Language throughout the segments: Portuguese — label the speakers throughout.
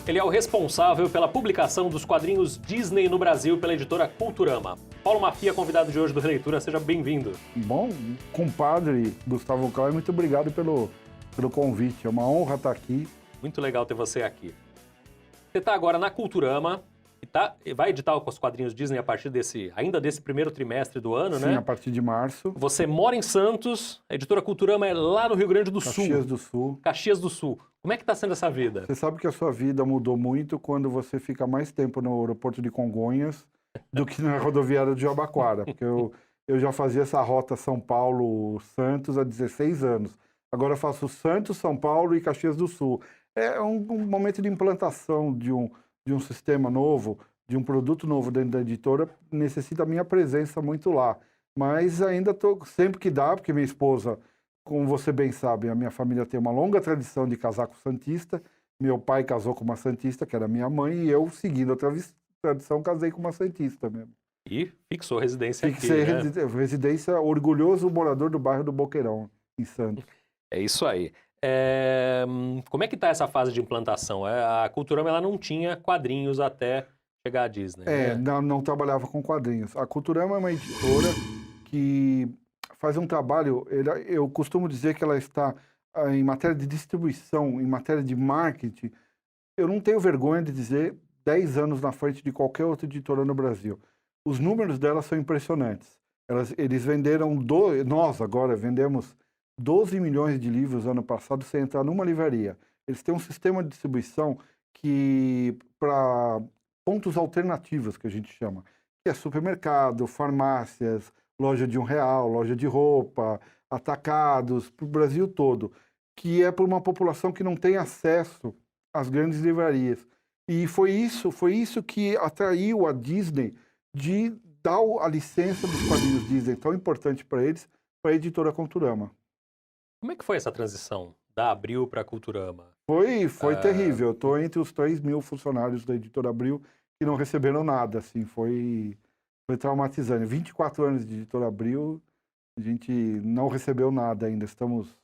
Speaker 1: Ele é o responsável pela publicação dos quadrinhos Disney no Brasil pela editora Culturama. Paulo Mafia, convidado de hoje do Releitura, seja bem-vindo.
Speaker 2: Bom, compadre Gustavo Clay, muito obrigado pelo convite. É uma honra estar aqui.
Speaker 1: Muito legal ter você aqui. Você está agora na Culturama e vai editar os quadrinhos Disney a partir ainda desse primeiro trimestre do ano, né?
Speaker 2: Sim, a partir de março.
Speaker 1: Você mora em Santos, a editora Culturama é lá no Rio Grande do Sul.
Speaker 2: Caxias do Sul.
Speaker 1: Caxias do Sul. Como é que está sendo essa vida?
Speaker 2: Você sabe que a sua vida mudou muito quando você fica mais tempo no aeroporto de Congonhas do que na rodoviária de Jabaquara, porque eu já fazia essa rota São Paulo-Santos há 16 anos. Agora eu faço Santos, São Paulo e Caxias do Sul. É um momento de implantação de um sistema novo, de um produto novo dentro da editora, necessita a minha presença muito lá. Mas ainda estou, sempre que dá, porque minha esposa, como você bem sabe, a minha família tem uma longa tradição de casar com santista. Meu pai casou com uma santista, que era minha mãe, e eu, seguindo a tradição, casei com uma santista mesmo.
Speaker 1: E fixou residência aqui,
Speaker 2: Fixei
Speaker 1: né?
Speaker 2: residência, orgulhoso morador do bairro do Boqueirão, em Santos.
Speaker 1: É isso aí. Como é que está essa fase de implantação? A Culturama ela não tinha quadrinhos até chegar à Disney, né?
Speaker 2: Não trabalhava com quadrinhos. A Culturama é uma editora que faz um trabalho, eu costumo dizer que ela está em matéria de distribuição, em matéria de marketing, eu não tenho vergonha de dizer 10 anos na frente de qualquer outra editora no Brasil. Os números dela são impressionantes. Eles venderam, nós agora vendemos 12 milhões de livros ano passado sem entrar numa livraria. Eles têm um sistema de distribuição que, para pontos alternativos, que a gente chama, que é supermercado, farmácias, loja de R$1, loja de roupa, atacados, para o Brasil todo, que é para uma população que não tem acesso às grandes livrarias. E foi isso que atraiu a Disney de dar a licença dos quadrinhos Disney, tão importante para eles, para a editora Culturama.
Speaker 1: Como é que foi essa transição da Abril para a Culturama?
Speaker 2: Foi terrível. Eu estou entre os 3 mil funcionários da editora Abril que não receberam nada. Assim, foi traumatizante. 24 anos de editora Abril, a gente não recebeu nada ainda. Estamos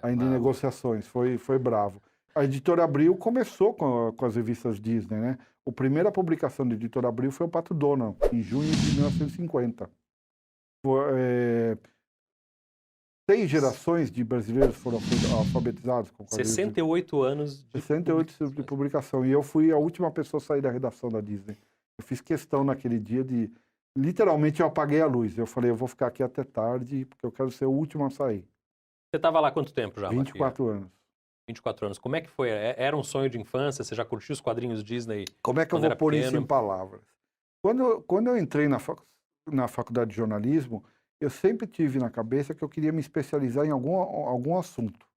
Speaker 2: ainda em negociações. Foi bravo. A editora Abril começou com as revistas Disney, né? A primeira publicação da editora Abril foi o Pato Donald, em junho de 1950. 6 gerações de brasileiros foram alfabetizados com quadrinhos.
Speaker 1: 68 anos de
Speaker 2: 68 de publicação. E eu fui a última pessoa a sair da redação da Disney. Eu fiz questão naquele dia de... Literalmente, eu apaguei a luz. Eu falei, eu vou ficar aqui até tarde, porque eu quero ser o último a sair.
Speaker 1: Você estava lá há quanto tempo já,
Speaker 2: 24
Speaker 1: Mafia?
Speaker 2: anos.
Speaker 1: 24 anos. Como é que foi? Era um sonho de infância? Você já curtiu os quadrinhos Disney?
Speaker 2: Como é que eu vou pôr isso em palavras? Quando eu entrei na faculdade de jornalismo, eu sempre tive na cabeça que eu queria me especializar em algum assunto.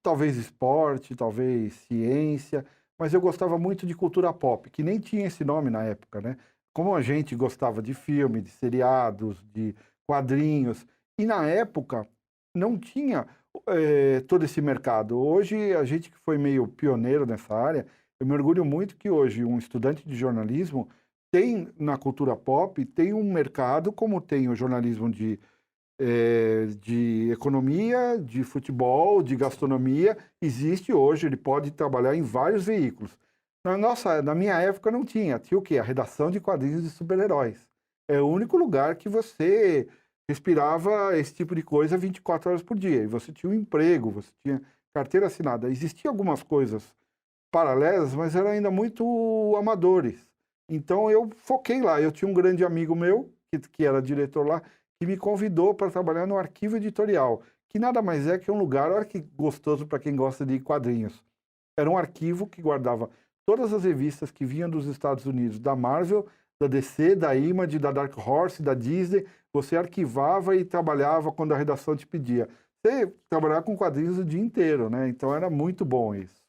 Speaker 2: Talvez esporte, talvez ciência, mas eu gostava muito de cultura pop, que nem tinha esse nome na época, né? Como a gente gostava de filme, de seriados, de quadrinhos, e na época não tinha todo esse mercado. Hoje, a gente que foi meio pioneiro nessa área, eu me orgulho muito que hoje um estudante de jornalismo tem na cultura pop, tem um mercado como tem o jornalismo de economia, de futebol, de gastronomia. Existe hoje, ele pode trabalhar em vários veículos. Na minha época não tinha. Tinha o quê? A redação de quadrinhos de super-heróis. É o único lugar que você respirava esse tipo de coisa 24 horas por dia. E você tinha um emprego, você tinha carteira assinada. Existiam algumas coisas paralelas, mas eram ainda muito amadores. Então eu foquei lá. Eu tinha um grande amigo meu, que era diretor lá, que me convidou para trabalhar no arquivo editorial, que nada mais é que um lugar, olha que gostoso para quem gosta de quadrinhos. Era um arquivo que guardava todas as revistas que vinham dos Estados Unidos, da Marvel, da DC, da Image, da Dark Horse, da Disney. Você arquivava e trabalhava quando a redação te pedia. Você trabalhava com quadrinhos o dia inteiro, né? Então era muito bom isso.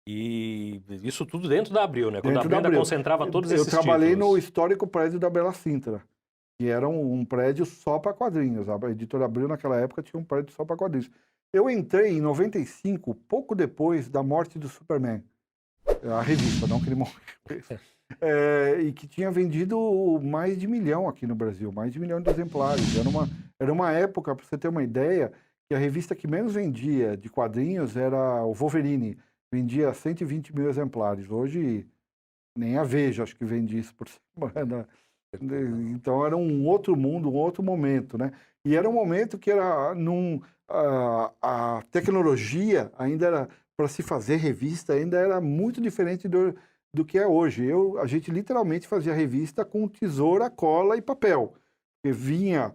Speaker 1: E isso tudo dentro da Abril, né? Quando
Speaker 2: Dentro
Speaker 1: a Abril ainda concentrava todos esses títulos.
Speaker 2: Eu trabalhei no histórico prédio da Bela Sintra, que era um prédio só para quadrinhos. A editora Abril, naquela época, tinha um prédio só para quadrinhos. Eu entrei em 95, pouco depois da morte do Superman. A revista, não que ele morreu. E que tinha vendido mais de 1 milhão aqui no Brasil, mais de 1 milhão de exemplares. Era uma época, para você ter uma ideia, que a revista que menos vendia de quadrinhos era o Wolverine. vendia 120 mil exemplares. Hoje, nem a Veja, acho que vende isso por semana. Então, era um outro mundo, um outro momento, né? E era um momento que era a tecnologia ainda era, para se fazer revista, ainda era muito diferente do que é hoje. A gente literalmente fazia revista com tesoura, cola e papel. Porque vinha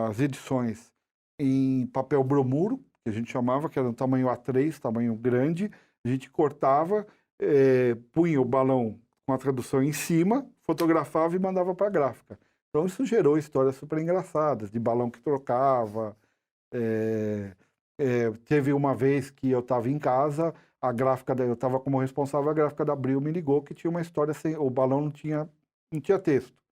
Speaker 2: as edições em papel bromuro, que a gente chamava, que era um tamanho A3, tamanho grande. A gente cortava, punha o balão com a tradução em cima, fotografava e mandava para a gráfica. Então isso gerou histórias super engraçadas, de balão que trocava. Teve uma vez que eu estava em casa, eu estava como responsável, a gráfica da Abril me ligou que tinha uma história sem, o balão não tinha texto.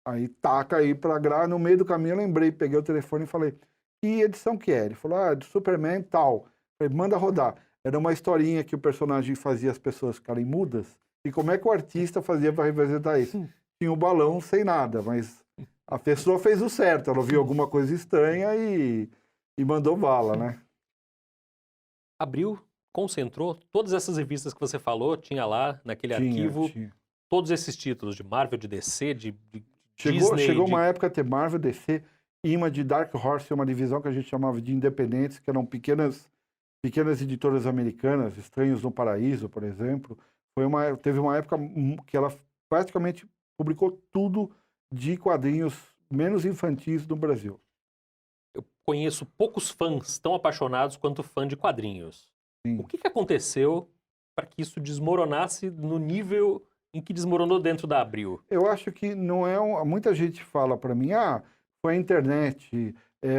Speaker 2: Aí taca aí para no meio do caminho eu lembrei, peguei o telefone e falei, que edição que é? Ele falou, do Superman tal. Eu falei, manda rodar. Era uma historinha que o personagem fazia as pessoas ficarem mudas. E como é que o artista fazia para representar isso? Tinha um balão sem nada, mas a pessoa fez o certo. Ela viu alguma coisa estranha e mandou bala, né?
Speaker 1: Abril concentrou todas essas revistas que você falou, tinha lá naquele arquivo
Speaker 2: Tinha.
Speaker 1: todos esses títulos de Marvel, de DC, de
Speaker 2: Chegou
Speaker 1: Disney.
Speaker 2: uma época a ter Marvel, DC, Image, Dark Horse, uma divisão que a gente chamava de independentes, que eram pequenas editoras americanas, Estranhos no Paraíso, por exemplo. Teve uma época que ela praticamente publicou tudo de quadrinhos menos infantis no Brasil.
Speaker 1: Eu conheço poucos fãs tão apaixonados quanto fã de quadrinhos.
Speaker 2: Sim.
Speaker 1: O que aconteceu para que isso desmoronasse no nível em que desmoronou dentro da Abril?
Speaker 2: Eu acho que não é... Muita gente fala para mim, foi a internet,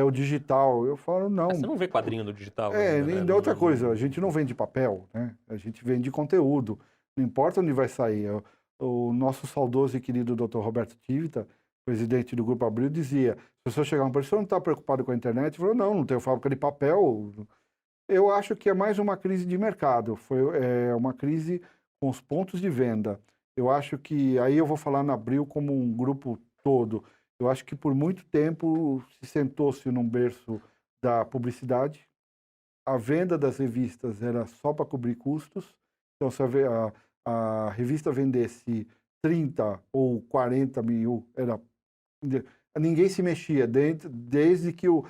Speaker 2: o digital. Eu falo, não.
Speaker 1: Você não vê quadrinho no digital ainda, né?
Speaker 2: Ainda outra coisa, a gente não vende papel, né? A gente vende conteúdo. Não importa onde vai sair. O nosso saudoso e querido Dr. Roberto Tivita, presidente do Grupo Abril, dizia, se você chegar uma pessoa não está preocupado com a internet, falou, não tenho fábrica de papel. Eu acho que é mais uma crise de mercado, foi uma crise com os pontos de venda. Eu acho que, aí eu vou falar na Abril como um grupo todo, eu acho que por muito tempo se sentou-se num berço da publicidade, a venda das revistas era só para cobrir custos, então se a revista vendesse 30 ou 40 mil, ninguém se mexia desde que o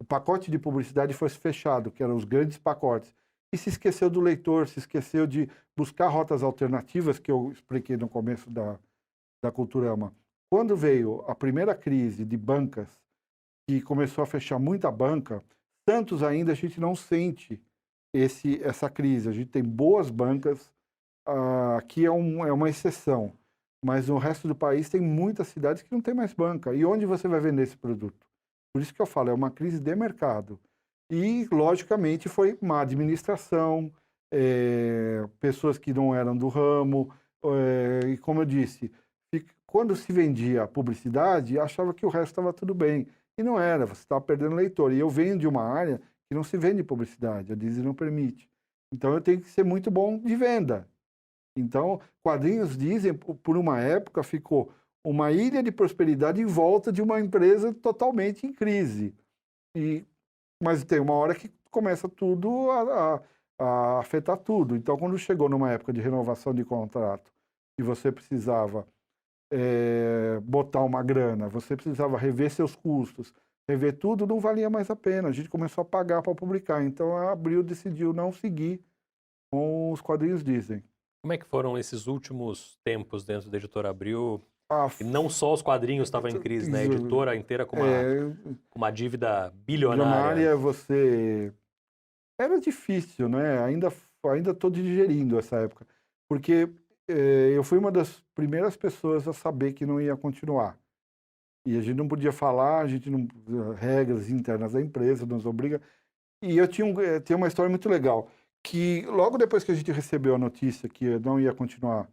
Speaker 2: pacote de publicidade fosse fechado, que eram os grandes pacotes. E se esqueceu do leitor, se esqueceu de buscar rotas alternativas, que eu expliquei no começo da Culturama. Quando veio a primeira crise de bancas, que começou a fechar muita banca, Santos ainda a gente não sente essa crise. A gente tem boas bancas, aqui é uma exceção. Mas no resto do país tem muitas cidades que não tem mais banca. E onde você vai vender esse produto? Por isso que eu falo, é uma crise de mercado. E, logicamente, foi má administração, pessoas que não eram do ramo. E, como eu disse, quando se vendia publicidade, achava que o resto estava tudo bem. E não era, você estava perdendo leitor. E eu venho de uma área que não se vende publicidade, a Disney não permite. Então, eu tenho que ser muito bom de venda. Então, quadrinhos dizem, por uma época, ficou uma ilha de prosperidade em volta de uma empresa totalmente em crise. Mas tem uma hora que começa tudo a afetar tudo. Então, quando chegou numa época de renovação de contrato e você precisava botar uma grana, você precisava rever seus custos, rever tudo, não valia mais a pena. A gente começou a pagar para publicar. Então, a Abril decidiu não seguir com os quadrinhos Disney.
Speaker 1: Como é que foram esses últimos tempos dentro da Editora Abril? E não só os quadrinhos estavam em crise, né? A editora inteira com uma dívida bilionária.
Speaker 2: Era difícil, né? Ainda estou digerindo essa época. Porque eu fui uma das primeiras pessoas a saber que não ia continuar. E a gente não podia falar, a gente não... regras internas da empresa nos obriga. E eu tinha uma história muito legal, que logo depois que a gente recebeu a notícia que não ia continuar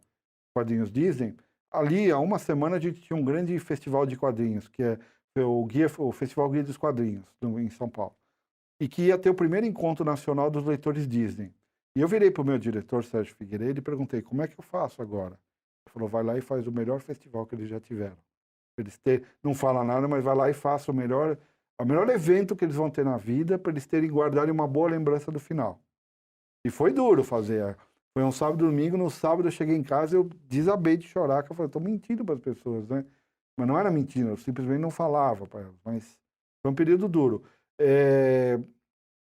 Speaker 2: quadrinhos Disney, ali, há uma semana, a gente tinha um grande festival de quadrinhos, que é o Festival Guia dos Quadrinhos, em São Paulo. E que ia ter o primeiro encontro nacional dos leitores Disney. E eu virei para o meu diretor, Sérgio Figueiredo, e perguntei, como é que eu faço agora? Ele falou, vai lá e faz o melhor festival que eles já tiveram. Não fala nada, mas vai lá e faça o melhor evento que eles vão ter na vida, para eles guardarem uma boa lembrança do final. E foi duro fazer. Foi um sábado e domingo, no sábado eu cheguei em casa, eu desabei de chorar, que eu falei, estou mentindo para as pessoas, né? Mas não era mentira, eu simplesmente não falava para elas, mas foi um período duro.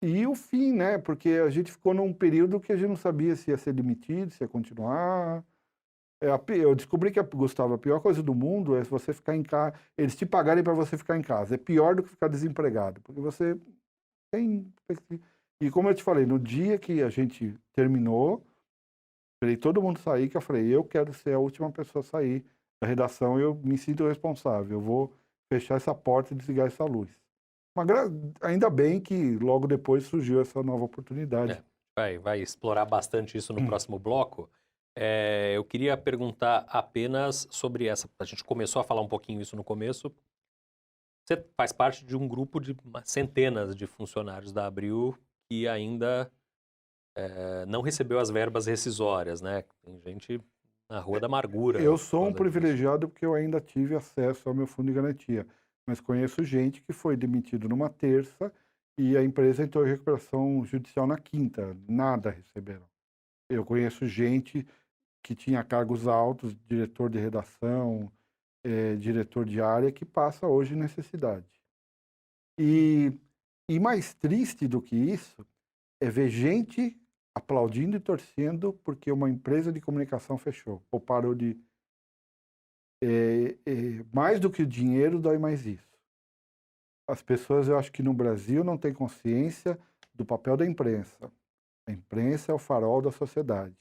Speaker 2: E o fim, né? Porque a gente ficou num período que a gente não sabia se ia ser demitido, se ia continuar. Eu descobri que, Gustavo, a pior coisa do mundo é se você ficar em casa, eles te pagarem para você ficar em casa. É pior do que ficar desempregado, porque você tem... E como eu te falei, no dia que a gente terminou, esperei todo mundo sair, que eu falei, eu quero ser a última pessoa a sair da redação, eu me sinto responsável, eu vou fechar essa porta e desligar essa luz. Mas ainda bem que logo depois surgiu essa nova oportunidade.
Speaker 1: Vai explorar bastante isso no próximo bloco. Eu queria perguntar apenas sobre essa. A gente começou a falar um pouquinho isso no começo. Você faz parte de um grupo de centenas de funcionários da Abril que ainda não recebeu as verbas rescisórias, né? Tem gente na Rua da Amargura.
Speaker 2: Eu sou um privilegiado porque eu ainda tive acesso ao meu fundo de garantia. Mas conheço gente que foi demitido numa terça e a empresa entrou em recuperação judicial na quinta. Nada receberam. Eu conheço gente que tinha cargos altos, diretor de redação, diretor de área, que passa hoje necessidade. E mais triste do que isso é ver gente aplaudindo e torcendo porque uma empresa de comunicação fechou ou parou de... mais do que o dinheiro, dói mais isso. As pessoas, eu acho que no Brasil não têm consciência do papel da imprensa. A imprensa é o farol da sociedade.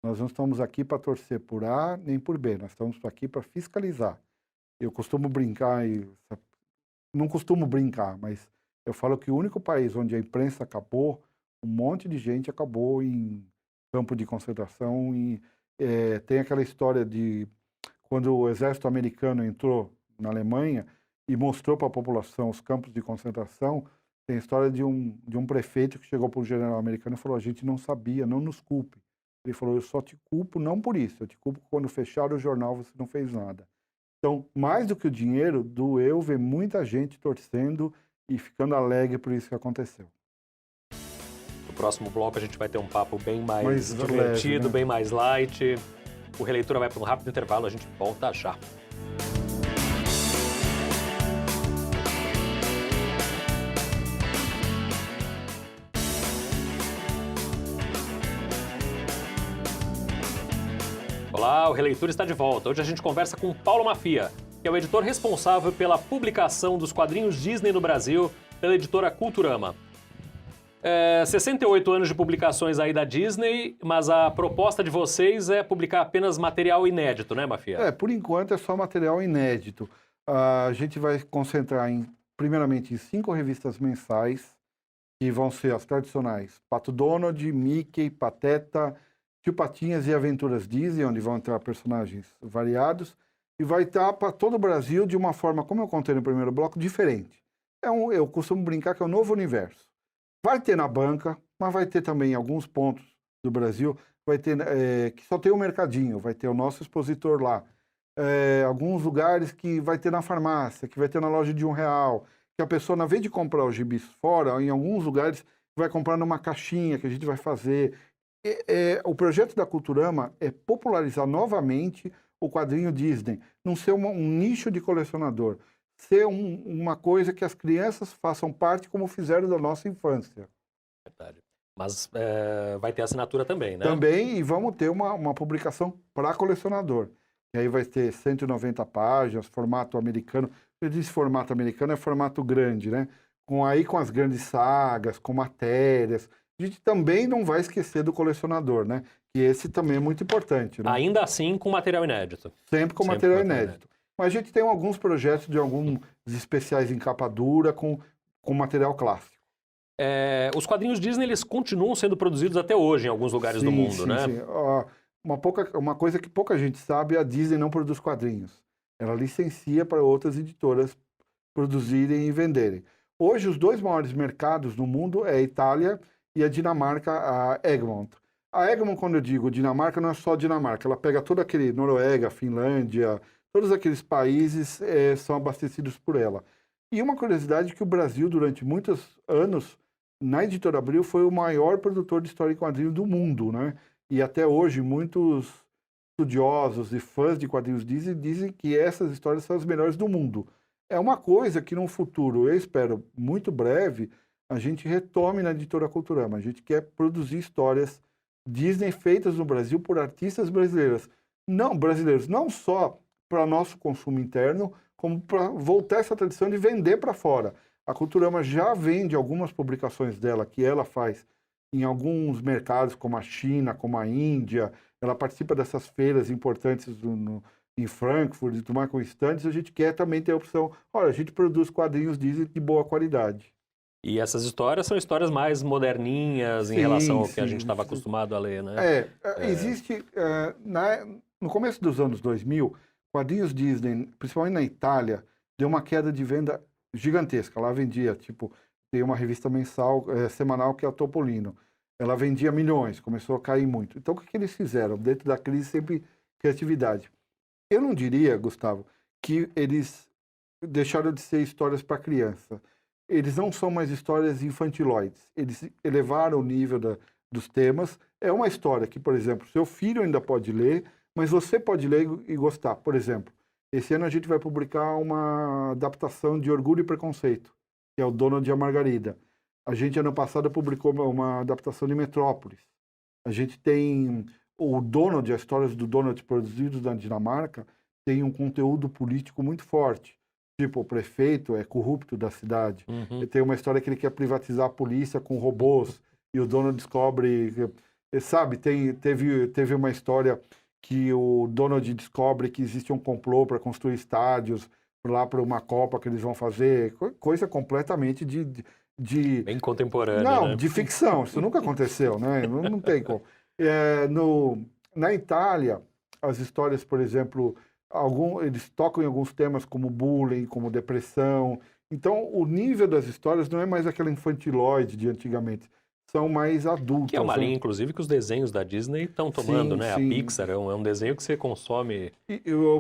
Speaker 2: Nós não estamos aqui para torcer por A nem por B, nós estamos aqui para fiscalizar. Eu costumo brincar, não costumo brincar, mas eu falo que o único país onde a imprensa acabou, um monte de gente acabou em campo de concentração. Tem aquela história de quando o exército americano entrou na Alemanha e mostrou para a população os campos de concentração. Tem a história de um prefeito que chegou para o general americano e falou: a gente não sabia, não nos culpe. Ele falou: eu só te culpo não por isso, eu te culpo quando fecharam o jornal você não fez nada. Então, mais do que o dinheiro, doeu ver muita gente torcendo e ficando alegre por isso que aconteceu.
Speaker 1: No próximo bloco a gente vai ter um papo bem mais divertido, leve, né? Bem mais light. O Releitura vai para um rápido intervalo, a gente volta já. Olá, o Releitura está de volta. Hoje a gente conversa com Paulo Mafia, que é o editor responsável pela publicação dos quadrinhos Disney no Brasil, pela editora Culturama. 68 anos de publicações aí da Disney, mas a proposta de vocês é publicar apenas material inédito, né, Mafia?
Speaker 2: Por enquanto é só material inédito. A gente vai concentrar primeiramente em 5 revistas mensais, que vão ser as tradicionais: Pato Donald, Mickey, Pateta, Tio Patinhas e Aventuras Disney, onde vão entrar personagens variados, e vai estar para todo o Brasil de uma forma, como eu contei no primeiro bloco, diferente. Eu costumo brincar que é um novo universo. Vai ter na banca, mas vai ter também em alguns pontos do Brasil, vai ter que só tem o mercadinho, vai ter o nosso expositor lá. Alguns lugares que vai ter na farmácia, que vai ter na loja de R$1, que a pessoa, na vez de comprar os gibis fora, em alguns lugares vai comprar numa caixinha que a gente vai fazer. O projeto da Culturama é popularizar novamente o quadrinho Disney, não ser um nicho de colecionador, ser uma coisa que as crianças façam parte como fizeram da nossa infância.
Speaker 1: Verdade. Mas vai ter assinatura também, né?
Speaker 2: Também, e vamos ter uma publicação para colecionador. E aí vai ter 190 páginas, formato americano. Eu disse formato americano, é formato grande, né? Com as grandes sagas, com matérias. A gente também não vai esquecer do colecionador, né? Que esse também é muito importante, né?
Speaker 1: Ainda assim com material inédito.
Speaker 2: Sempre com material inédito. Mas a gente tem alguns projetos de alguns especiais em capa dura com material clássico.
Speaker 1: Os quadrinhos Disney, eles continuam sendo produzidos até hoje em alguns lugares do mundo, né?
Speaker 2: Sim. Uma coisa que pouca gente sabe, a Disney não produz quadrinhos. Ela licencia para outras editoras produzirem e venderem. Hoje, os 2 maiores mercados no mundo é a Itália e a Dinamarca, a Egmont. A Egmont, quando eu digo Dinamarca, não é só Dinamarca. Ela pega todo aquele Noruega, Finlândia, todos aqueles países são abastecidos por ela. E uma curiosidade é que o Brasil, durante muitos anos, na Editora Abril, foi o maior produtor de história em quadrinhos do mundo, né? E até hoje, muitos estudiosos e fãs de quadrinhos dizem que essas histórias são as melhores do mundo. É uma coisa que, no futuro, eu espero, muito breve, a gente retome na Editora Culturama. A gente quer produzir histórias Disney feitas no Brasil por artistas brasileiros, não só para nosso consumo interno, como para voltar essa tradição de vender para fora. A Culturama já vende algumas publicações dela, que ela faz em alguns mercados, como a China, como a Índia. Ela participa dessas feiras importantes em Frankfurt e tudo mais com estantes. A gente quer também ter a opção, olha, a gente produz quadrinhos Disney de boa qualidade.
Speaker 1: E essas histórias são histórias mais moderninhas em relação ao que a gente estava acostumado a ler, né?
Speaker 2: Existe, no começo dos anos 2000, quadrinhos Disney, principalmente na Itália, deu uma queda de venda gigantesca. Lá vendia, tipo, tem uma revista semanal que é a Topolino. Ela vendia milhões, começou a cair muito. Então, o que eles fizeram? Dentro da crise, sempre criatividade. Eu não diria, Gustavo, que eles deixaram de ser histórias para criança. Eles não são mais histórias infantiloides. Eles elevaram o nível dos temas. É uma história que, por exemplo, seu filho ainda pode ler, mas você pode ler e gostar. Por exemplo, esse ano a gente vai publicar uma adaptação de Orgulho e Preconceito, que é o Donald e a Margarida. A gente, ano passado, publicou uma adaptação de Metrópolis. A gente tem o Donald, as histórias do Donald produzidos na Dinamarca, tem um conteúdo político muito forte. Tipo, o prefeito é corrupto da cidade.
Speaker 1: Uhum.
Speaker 2: Tem uma história que ele quer privatizar a polícia com robôs. E o Donald descobre... Sabe, teve uma história que o Donald descobre que existe um complô para construir estádios lá para uma Copa que eles vão fazer. Coisa completamente
Speaker 1: Bem contemporânea,
Speaker 2: não,
Speaker 1: né?
Speaker 2: de ficção. Isso nunca aconteceu, né? Não tem como. Na Itália, as histórias, por exemplo... eles tocam em alguns temas como bullying, como depressão. Então, o nível das histórias não é mais aquela infantiloide de antigamente. São mais adultas.
Speaker 1: Que é uma linha, inclusive, que os desenhos da Disney estão tomando,
Speaker 2: Sim,
Speaker 1: né?
Speaker 2: sim.
Speaker 1: A Pixar é um desenho que você consome...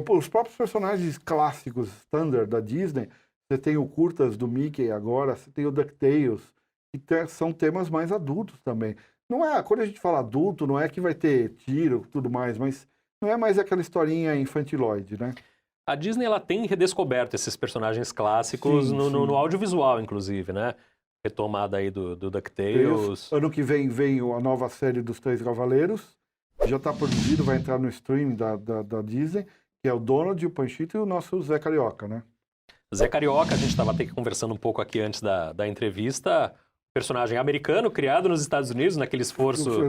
Speaker 2: Os próprios personagens clássicos, standard da Disney, você tem o curtas do Mickey agora, você tem o DuckTales, que são temas mais adultos também. Não é, quando a gente fala adulto, não é que vai ter tiro e tudo mais, mas... não é mais aquela historinha infantiloide, né?
Speaker 1: A Disney, ela tem redescoberto esses personagens clássicos no audiovisual, inclusive, né? Retomada aí do DuckTales.
Speaker 2: Ano que vem a nova série dos Três Cavaleiros. Já está produzido, vai entrar no stream da Disney, que é o Donald, o Panchito e o nosso Zé Carioca, né?
Speaker 1: Zé Carioca, a gente estava até conversando um pouco aqui antes da entrevista. Personagem americano, criado nos Estados Unidos, naquele esforço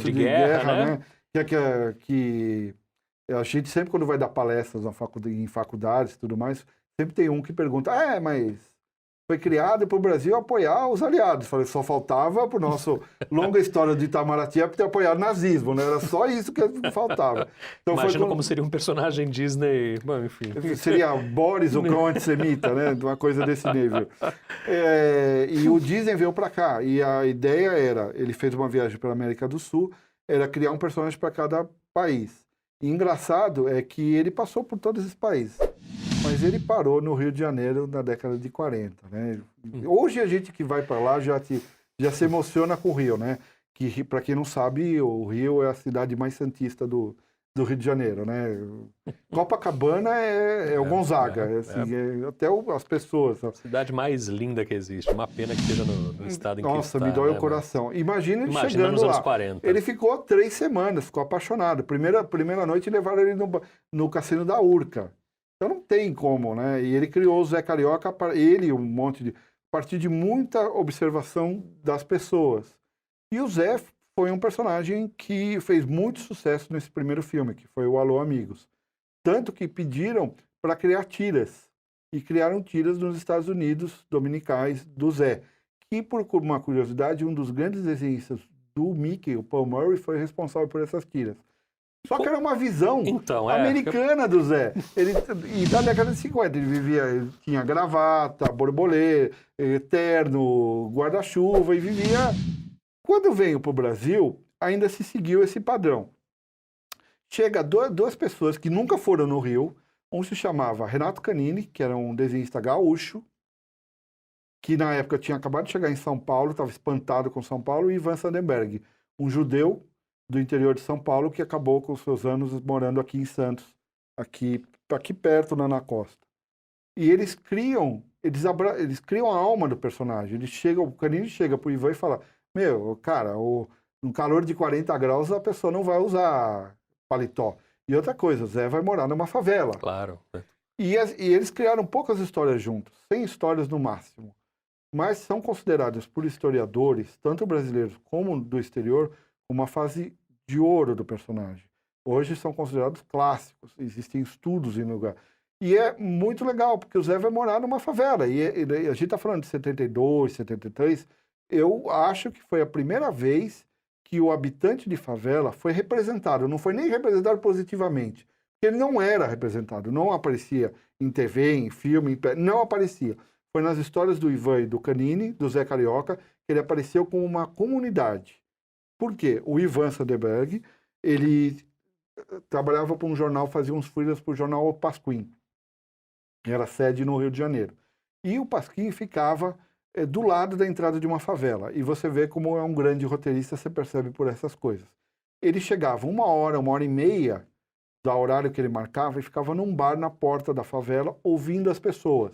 Speaker 1: de guerra, né?
Speaker 2: Que a gente sempre, quando vai dar palestras em faculdades e tudo mais, sempre tem um que pergunta, mas foi criado para o Brasil apoiar os aliados. Falei, só faltava para o nosso longa história de Itamaraty ter apoiado o nazismo, né? Era só isso que faltava. Então,
Speaker 1: imagina como seria um personagem Disney, bom, enfim.
Speaker 2: Seria Boris, o cão antissemita, né? Uma coisa desse nível. E o Disney veio para cá, e a ideia era, ele fez uma viagem pela América do Sul, era criar um personagem para cada país. E engraçado é que ele passou por todos esses países, mas ele parou no Rio de Janeiro na década de 40, né? Hoje a gente que vai para lá já se emociona com o Rio, né? Que, para quem não sabe, o Rio é a cidade mais santista do Rio de Janeiro, né? Copacabana é o Gonzaga, até as pessoas.
Speaker 1: Cidade mais linda que existe, uma pena que esteja no estado em que está.
Speaker 2: Nossa, me dói o coração. Imagina ele chegando
Speaker 1: nos anos
Speaker 2: lá.
Speaker 1: 40.
Speaker 2: Ele ficou 3 semanas, ficou apaixonado. Primeira noite levaram ele no cassino da Urca. Então não tem como, né? E ele criou o Zé Carioca, ele a partir de muita observação das pessoas. E o Zé foi um personagem que fez muito sucesso nesse primeiro filme, que foi o Alô Amigos. Tanto que pediram para criar tiras. E criaram tiras nos Estados Unidos, dominicais, do Zé. Que, por uma curiosidade, um dos grandes desenhistas do Mickey, o Paul Murray, foi responsável por essas tiras. Só que era uma visão americana do Zé. E da década de 50, ele tinha gravata, borbolê, terno, guarda-chuva, e vivia... Quando veio para o Brasil, ainda se seguiu esse padrão. Chega duas pessoas que nunca foram no Rio. Um se chamava Renato Canini, que era um desenhista gaúcho, que na época tinha acabado de chegar em São Paulo, estava espantado com São Paulo, e Ivan Sandberg, um judeu do interior de São Paulo que acabou com seus anos morando aqui em Santos, aqui perto, na Costa. E eles criam a alma do personagem. O Canini chega pro Ivan e fala, meu, cara, no calor de 40 graus a pessoa não vai usar paletó. E outra coisa, o Zé vai morar numa favela.
Speaker 1: Claro.
Speaker 2: E eles criaram poucas histórias juntos, 100 histórias no máximo. Mas são considerados por historiadores, tanto brasileiros como do exterior, uma fase de ouro do personagem. Hoje são considerados clássicos, existem estudos em lugar. E é muito legal, porque o Zé vai morar numa favela. E a gente está falando de 72, 73. Eu acho que foi a primeira vez que o habitante de favela foi representado. Não foi nem representado positivamente. Ele não era representado, não aparecia em TV, em filme, não aparecia. Foi nas histórias do Ivan e do Canini, do Zé Carioca, que ele apareceu como uma comunidade. Por quê? O Ivan Sandberg, ele trabalhava para um jornal, fazia uns freelas para o jornal O Pasquim. Era sede no Rio de Janeiro. E o Pasquim ficava do lado da entrada de uma favela. E você vê como é um grande roteirista, você percebe por essas coisas. Ele chegava 1 hora e meia do horário que ele marcava e ficava num bar na porta da favela, ouvindo as pessoas.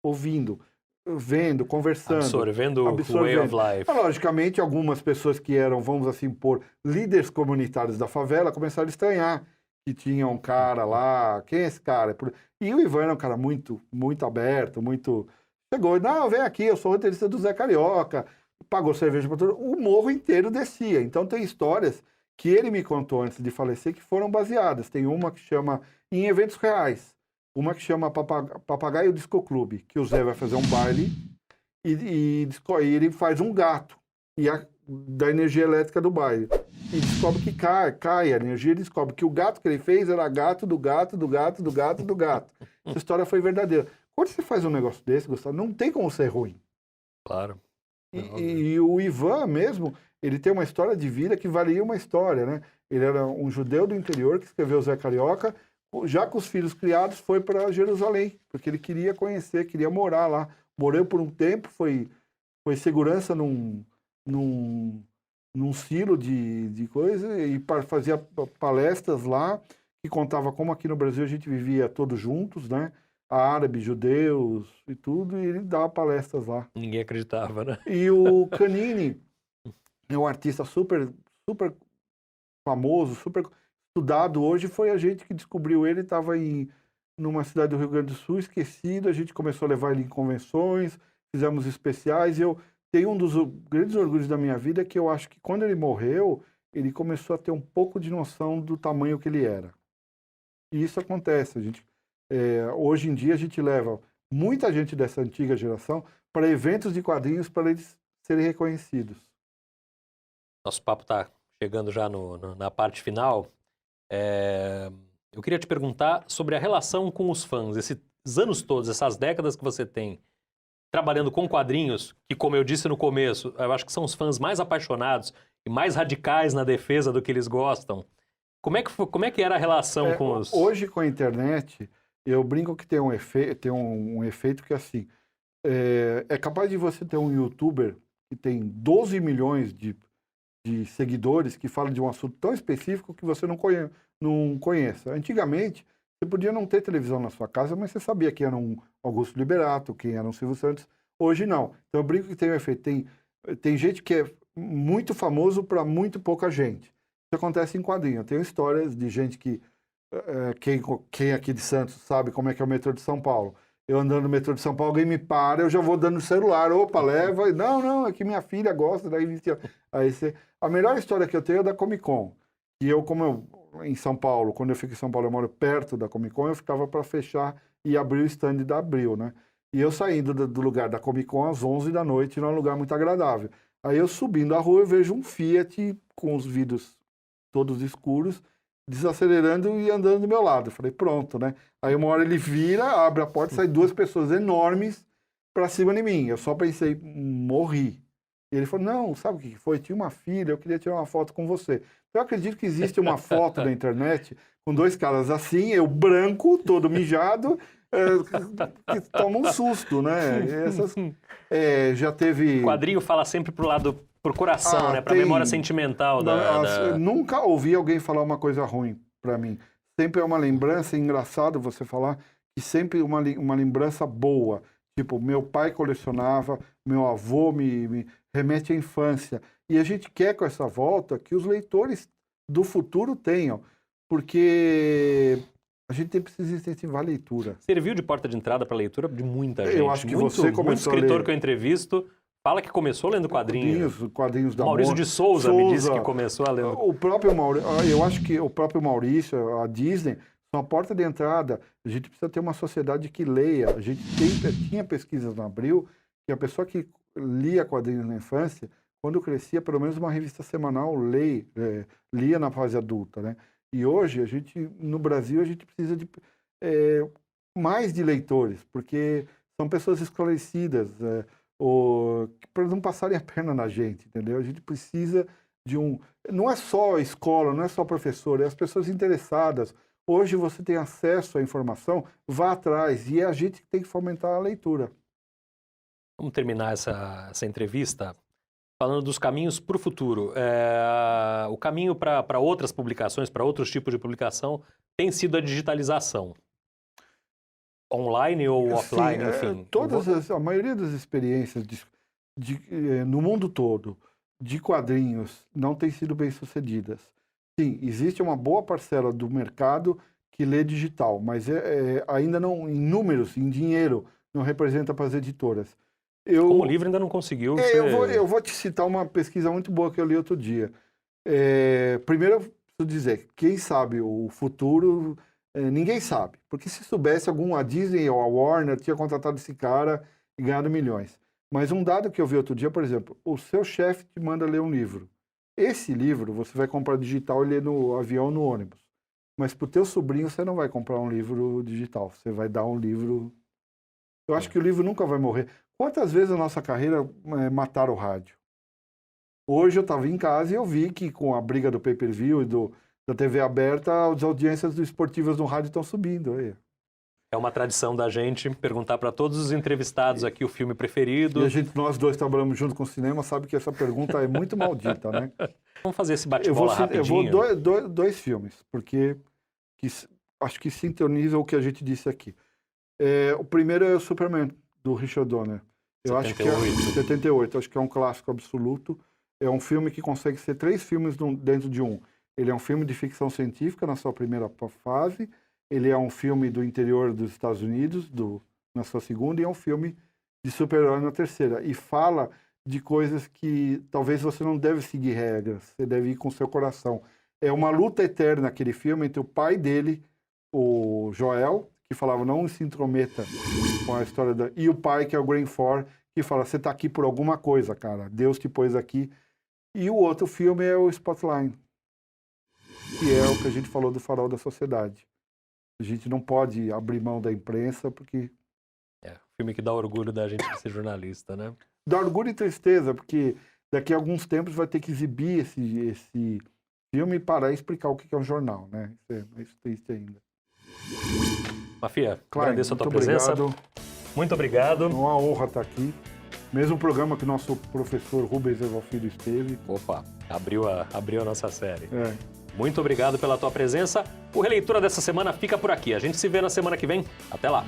Speaker 2: Ouvindo, vendo, conversando.
Speaker 1: Absorvendo o way of life.
Speaker 2: Logicamente, algumas pessoas que eram, vamos assim pôr, líderes comunitários da favela, começaram a estranhar que tinha um cara lá, quem é esse cara? E o Ivan era um cara muito, muito aberto, muito... Chegou, não, vem aqui, eu sou roteirista do Zé Carioca, pagou cerveja para todo mundo, o morro inteiro descia. Então tem histórias que ele me contou antes de falecer que foram baseadas. Tem uma que chama, em eventos reais, uma que chama Papagaio Disco Clube, que o Zé vai fazer um baile e ele faz um gato da energia elétrica do baile. E descobre que cai a energia, e descobre que o gato que ele fez era gato do gato, do gato, do gato, do gato. Essa história foi verdadeira. Quando você faz um negócio desse, Gustavo, não tem como ser ruim.
Speaker 1: Claro.
Speaker 2: E o Ivan mesmo, ele tem uma história de vida que valia uma história, né? Ele era um judeu do interior que escreveu Zé Carioca, já com os filhos criados, foi para Jerusalém, porque ele queria conhecer, queria morar lá. Morou por um tempo, foi segurança num silo de coisa e fazia palestras lá, que contava como aqui no Brasil a gente vivia todos juntos, né? Árabes, judeus e tudo, e ele dava palestras lá.
Speaker 1: Ninguém acreditava, né?
Speaker 2: E o Canini é um artista super, super famoso, super estudado. Hoje foi a gente que descobriu ele, estava numa cidade do Rio Grande do Sul, esquecido, a gente começou a levar ele em convenções, fizemos especiais, e eu tenho um dos grandes orgulhos da minha vida, que eu acho que quando ele morreu, ele começou a ter um pouco de noção do tamanho que ele era. E isso acontece, hoje em dia a gente leva muita gente dessa antiga geração para eventos de quadrinhos para eles serem reconhecidos.
Speaker 1: Nosso papo está chegando já na parte final. Eu queria te perguntar sobre a relação com os fãs, esses anos todos, essas décadas que você tem trabalhando com quadrinhos, que, como eu disse no começo, eu acho que são os fãs mais apaixonados e mais radicais na defesa do que eles gostam. Como é que era a relação com os...
Speaker 2: Hoje, com a internet, eu brinco que tem um efeito que, assim, é capaz de você ter um youtuber que tem 12 milhões de seguidores que falam de um assunto tão específico que você não conheça. Antigamente, você podia não ter televisão na sua casa, mas você sabia quem era um Augusto Liberato, quem era um Silvio Santos. Hoje, não. Então, eu brinco que tem um efeito. Tem gente que é muito famoso para muito pouca gente. Isso acontece em quadrinho. Eu tenho histórias de gente que... Quem aqui de Santos sabe como é que é o metrô de São Paulo. Eu andando no metrô de São Paulo, alguém me para, eu já vou dando o celular. Opa, leva. Não, é que minha filha gosta. Daí a melhor história que eu tenho é da Comic Con. E em São Paulo, quando eu fico em São Paulo, eu moro perto da Comic Con, eu ficava para fechar e abrir o stand da Abril, né? E eu saindo do lugar da Comic Con às 11 da noite, num lugar muito agradável. Aí eu subindo a rua, eu vejo um Fiat com os vidros todos escuros, desacelerando e andando do meu lado. Eu falei, pronto, né? Aí uma hora ele vira, abre a porta, sai duas pessoas enormes para cima de mim. Eu só pensei, morri. E ele falou, não, sabe o que foi? Tinha uma filha, eu queria tirar uma foto com você. Eu acredito que existe uma foto na internet com dois caras assim, eu branco, todo mijado, que toma um susto, né? Já teve...
Speaker 1: O quadrinho fala sempre pro coração, né? Pra memória sentimental
Speaker 2: Nunca ouvi alguém falar uma coisa ruim pra mim. Sempre é uma lembrança, é engraçado você falar, que sempre uma lembrança boa. Tipo, meu pai colecionava, meu avô me remete à infância. E a gente quer, com essa volta, que os leitores do futuro tenham. Porque a gente precisa incentivar a leitura.
Speaker 1: Serviu de porta de entrada para a leitura de muita gente.
Speaker 2: Eu acho que você começou
Speaker 1: muito escritor que eu entrevisto fala que começou lendo quadrinhos.
Speaker 2: Quadrinhos da
Speaker 1: Maurício de Souza me disse que começou a ler.
Speaker 2: O próprio eu acho que o próprio Maurício, a Disney, são a porta de entrada. A gente precisa ter uma sociedade que leia. A gente tinha pesquisas na Abril que a pessoa que lia quadrinhos na infância, quando crescia, pelo menos uma revista semanal lia na fase adulta, né? E hoje, no Brasil, a gente precisa de mais de leitores, porque são pessoas esclarecidas, para não passarem a perna na gente, entendeu? A gente precisa de não é só escola, não é só professor, é as pessoas interessadas. Hoje você tem acesso à informação, vá atrás, e é a gente que tem que fomentar a leitura.
Speaker 1: Vamos terminar essa entrevista falando dos caminhos para o futuro. O caminho para outras publicações, para outros tipos de publicação, tem sido a digitalização. Online ou offline, enfim.
Speaker 2: A maioria das experiências no mundo todo de quadrinhos não tem sido bem sucedidas. Sim, existe uma boa parcela do mercado que lê digital, mas ainda não, em números, em dinheiro, não representa para as editoras.
Speaker 1: Como livro ainda não conseguiu
Speaker 2: eu vou te citar uma pesquisa muito boa que eu li outro dia. Primeiro, eu preciso dizer, quem sabe o futuro, ninguém sabe. Porque se soubesse, a Disney ou a Warner tinha contratado esse cara e ganhado milhões. Mas um dado que eu vi outro dia, por exemplo, o seu chefe te manda ler um livro. Esse livro você vai comprar digital e ler no avião, no ônibus. Mas para o teu sobrinho você não vai comprar um livro digital. Você vai dar um livro... Eu acho que o livro nunca vai morrer. Quantas vezes na nossa carreira mataram o rádio? Hoje eu estava em casa e eu vi que com a briga do pay-per-view e da TV aberta, as audiências esportivas no rádio estão subindo. Aí.
Speaker 1: É uma tradição da gente perguntar para todos os entrevistados aqui o filme preferido.
Speaker 2: E nós dois trabalhamos junto com o cinema, sabe que essa pergunta é muito maldita, né?
Speaker 1: Vamos fazer esse bate-bola rapidinho.
Speaker 2: Eu vou dois filmes, porque acho que sintoniza o que a gente disse aqui. O primeiro é o Superman, do Richard Donner. Eu
Speaker 1: 78.
Speaker 2: acho que é 78, acho que é um clássico absoluto. É um filme que consegue ser 3 filmes dentro de um. Ele é um filme de ficção científica na sua primeira fase, ele é um filme do interior dos Estados Unidos na sua segunda, e é um filme de super-herói na terceira. E fala de coisas que talvez você não deve seguir regras, você deve ir com o seu coração. É uma luta eterna aquele filme entre o pai dele, o Joel, que falava não se intrometa com a história e o pai, que é o Graham Ford, que fala, você tá aqui por alguma coisa, cara, Deus te pôs aqui. E o outro filme é o Spotlight, que é o que a gente falou do Farol da Sociedade. A gente não pode abrir mão da imprensa, porque...
Speaker 1: filme que dá orgulho da gente de ser jornalista, né?
Speaker 2: Dá orgulho e tristeza, porque daqui a alguns tempos vai ter que exibir esse filme e parar e explicar o que é um jornal, né? Isso é mais triste ainda.
Speaker 1: Mafia,
Speaker 2: Klein,
Speaker 1: agradeço a tua presença. Muito obrigado.
Speaker 2: É uma honra estar aqui. Mesmo programa que o nosso professor Rubens Eval Filho esteve.
Speaker 1: Opa, abriu a nossa série. Muito obrigado pela tua presença. O Releitura dessa semana fica por aqui. A gente se vê na semana que vem. Até lá.